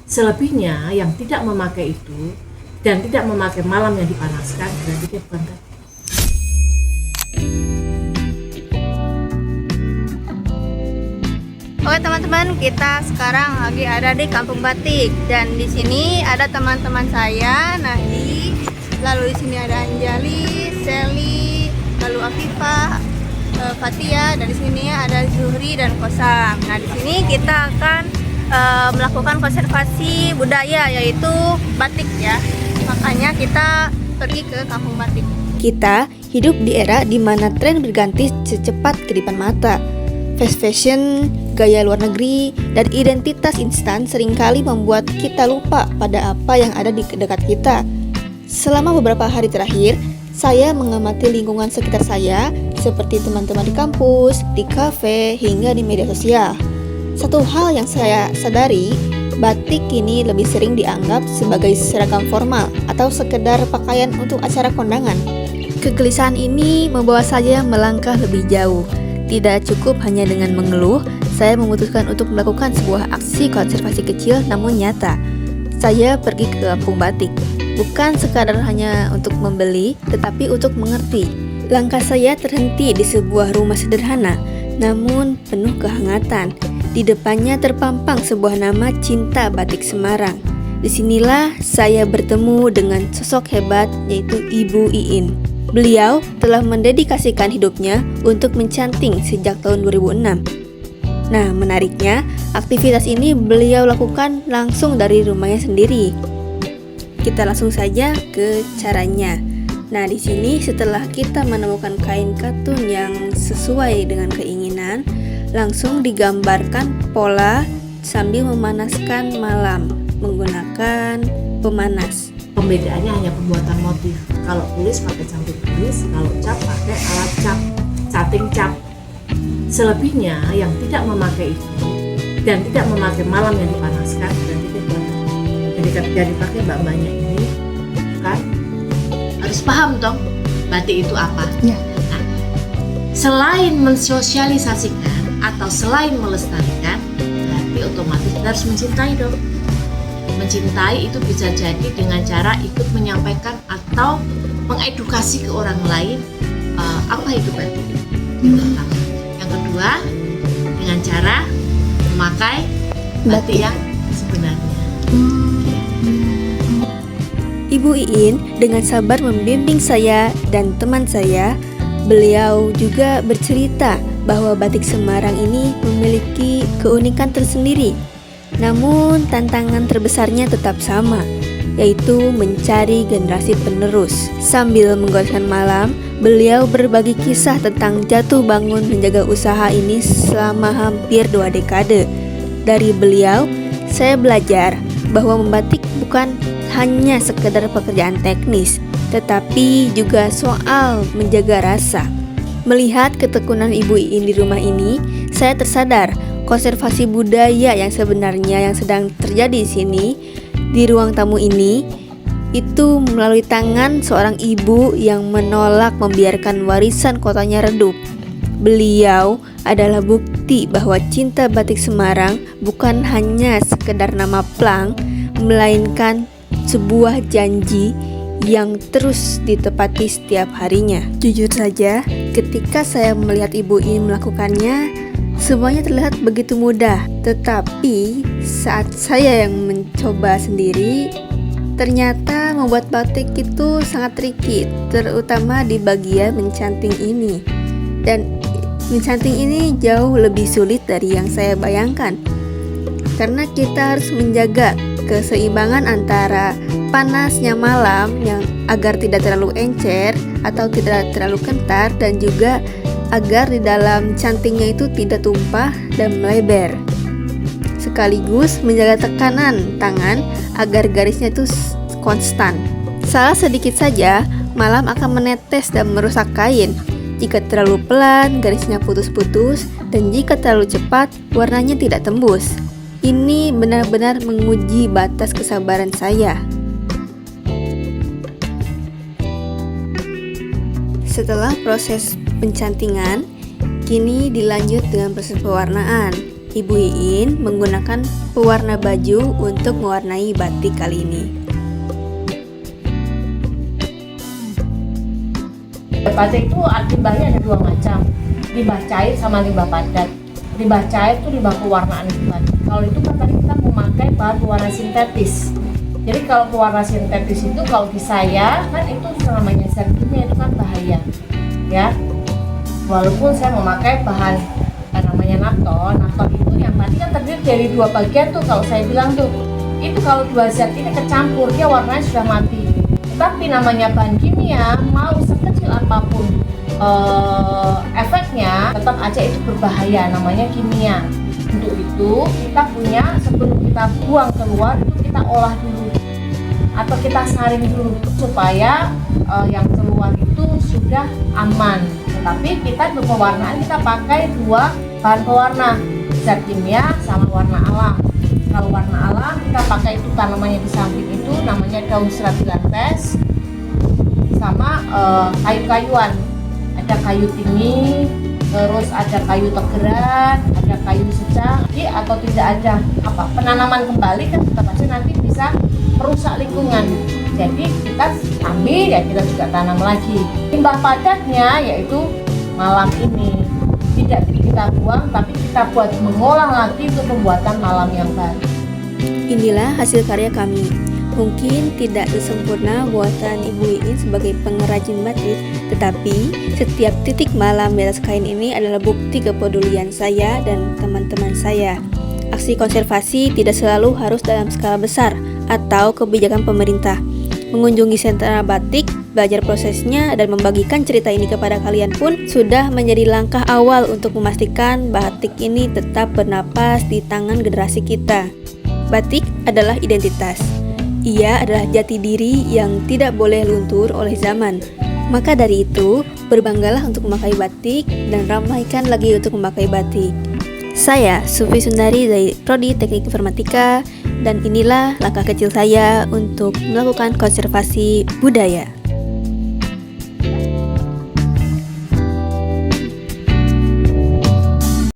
Selebihnya yang tidak memakai itu dan tidak memakai malam yang dipanaskan berarti dia bukan batik. Oke teman-teman, kita sekarang lagi ada di Kampung Batik dan di sini ada teman-teman saya, Nahdi, lalu di sini ada Anjali, Sally, lalu Afifah, Fatia, dan di sini ada Zuhri dan Kosam. Nah di sini kita akan melakukan konservasi budaya yaitu batik ya. Makanya kita pergi ke Kampung Batik. Kita hidup di era di mana tren berganti secepat kedipan mata. Fast fashion, gaya luar negeri, dan identitas instan seringkali membuat kita lupa pada apa yang ada di dekat kita. Selama beberapa hari terakhir, saya mengamati lingkungan sekitar saya, seperti teman-teman di kampus, di kafe, hingga di media sosial. Satu hal yang saya sadari, batik kini lebih sering dianggap sebagai seragam formal atau sekedar pakaian untuk acara kondangan. Kegelisahan ini membawa saya melangkah lebih jauh. Tidak cukup hanya dengan mengeluh, saya memutuskan untuk melakukan sebuah aksi konservasi kecil namun nyata. Saya pergi ke Kampung Batik, bukan sekadar hanya untuk membeli, tetapi untuk mengerti. Langkah saya terhenti di sebuah rumah sederhana, namun penuh kehangatan. Di depannya terpampang sebuah nama Cinta Batik Semarang. Disinilah saya bertemu dengan sosok hebat yaitu Ibu Iin. Beliau telah mendedikasikan hidupnya untuk mencanting sejak tahun 2006. Nah, menariknya, aktivitas ini beliau lakukan langsung dari rumahnya sendiri. Kita langsung saja ke caranya. Nah, di sini setelah kita menemukan kain katun yang sesuai dengan keinginan, langsung digambarkan pola sambil memanaskan malam menggunakan pemanas. Pembedaannya hanya pembuatan motif. Kalau tulis pakai cantik tulis, kalau cap pakai alat cap, cutting cap. Selebihnya yang tidak memakai itu dan tidak memakai malam yang dipanaskan berarti dia bukan. Jadi pakai mbak-mbaknya ini kan harus paham dong batik itu apa. Ya. Nah, selain mensosialisasikan atau selain melestarikan, berarti otomatis kita harus mencintai dong. Mencintai itu bisa jadi dengan cara ikut menyampaikan atau mengedukasi ke orang lain apa itu batik. Yang pertama. Yang kedua, dengan cara memakai batik yang sebenarnya. Ibu Iin dengan sabar membimbing saya dan teman saya. Beliau juga bercerita bahwa batik Semarang ini memiliki keunikan tersendiri. Namun tantangan terbesarnya tetap sama, yaitu mencari generasi penerus. Sambil menggoreskan malam, beliau berbagi kisah tentang jatuh bangun menjaga usaha ini selama hampir 2 dekade. Dari beliau, saya belajar bahwa membatik bukan hanya sekedar pekerjaan teknis, tetapi juga soal menjaga rasa. Melihat ketekunan Ibu Iin di rumah ini, saya tersadar konservasi budaya yang sebenarnya yang sedang terjadi di sini, di ruang tamu ini, itu melalui tangan seorang ibu yang menolak membiarkan warisan kotanya redup. Beliau adalah bukti bahwa Cinta Batik Semarang bukan hanya sekedar nama plang, melainkan sebuah janji yang terus ditepati setiap harinya. Jujur saja, ketika saya melihat Ibu Iin melakukannya, semuanya terlihat begitu mudah. Tetapi saat saya yang mencoba sendiri, ternyata membuat batik itu sangat tricky, terutama di bagian mencanting ini. Dan mencanting ini jauh lebih sulit dari yang saya bayangkan, karena kita harus menjaga keseimbangan antara panasnya malam yang agar tidak terlalu encer atau tidak terlalu kentar, dan juga agar di dalam cantingnya itu tidak tumpah dan melebar, sekaligus menjaga tekanan tangan agar garisnya itu konstan. Salah sedikit saja, malam akan menetes dan merusak kain. Jika terlalu pelan, garisnya putus-putus, dan jika terlalu cepat, warnanya tidak tembus. Ini benar-benar menguji batas kesabaran saya. Setelah proses pencantingan, kini dilanjut dengan proses pewarnaan. Ibu Iin menggunakan pewarna baju untuk mewarnai batik kali ini. Batik itu limbahnya ada dua macam, limbah cair sama limbah padat. Limbah cair itu limbah pewarnaan batik. Kalau itu kan tadi kita memakai bahan pewarna sintetis. Jadi kalau pewarna sintetis itu kalau di saya kan itu namanya zat kimia, itu kan bahaya, ya. Walaupun saya memakai bahan namanya nafton itu yang tadi kan terdiri dari dua bagian tuh. Kalau saya bilang tuh, itu kalau dua zat ini kecampur dia warnanya sudah mati. Tapi namanya bahan kimia, mau sekecil apapun efeknya tetap aja itu berbahaya, namanya kimia. Untuk itu kita punya, sebelum kita buang keluar itu kita olah dulu atau kita saring dulu supaya yang keluar itu sudah aman. Tetapi kita untuk pewarnaan kita pakai dua bahan pewarna, zat kimia sama warna alam. Kalau warna alam kita pakai itu tanamannya di samping itu namanya daun stratilantes sama kayu-kayuan. Ada kayu tinggi, terus ada kayu tegeran, ada kayu secang, atau tidak ada penanaman kembali kan tetap aja nanti bisa merusak lingkungan. Jadi kita ambil ya kita juga tanam lagi. Limbah padatnya yaitu malam ini tidak kita buang tapi kita buat mengolah lagi untuk pembuatan malam yang baru. Inilah hasil karya kami. Mungkin tidak sesempurna buatan Ibu Iin sebagai pengrajin batik, tetapi setiap titik malam di atas kain ini adalah bukti kepedulian saya dan teman-teman saya. Aksi konservasi tidak selalu harus dalam skala besar atau kebijakan pemerintah. Mengunjungi sentra batik, belajar prosesnya, dan membagikan cerita ini kepada kalian pun sudah menjadi langkah awal untuk memastikan batik ini tetap bernapas di tangan generasi kita. Batik adalah identitas. Ia adalah jati diri yang tidak boleh luntur oleh zaman. Maka dari itu, berbanggalah untuk memakai batik dan ramaikan lagi untuk memakai batik. Saya, Sufi Sundari dari Prodi Teknik Informatika, dan inilah langkah kecil saya untuk melakukan konservasi budaya.